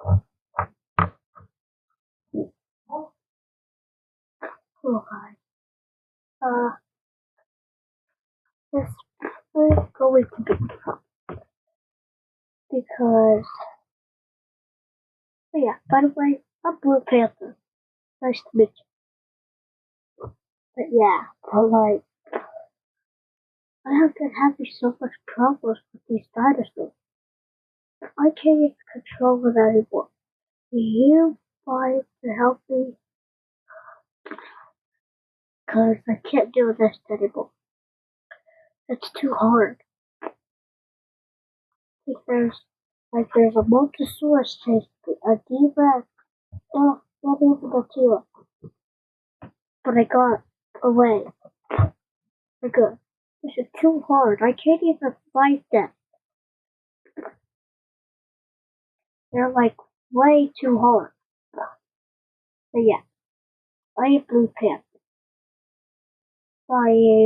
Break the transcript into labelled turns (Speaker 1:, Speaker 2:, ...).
Speaker 1: Oh god. This is going to be tough because, oh yeah, by the way, I'm Blue Panther. Nice to meet you. But yeah, but like, I have been having so much problems with these dinosaurs. I can't even control it anymore. Do you mind to help me? Cause I can't do this anymore. It's too hard. There's a Montosaurus chasing me, a D-Rex, not even a T-Rex. But I got away. We're good. This is too hard. I can't even fight them. They're like way too hard. But yeah, I am Blue Panther. Bye.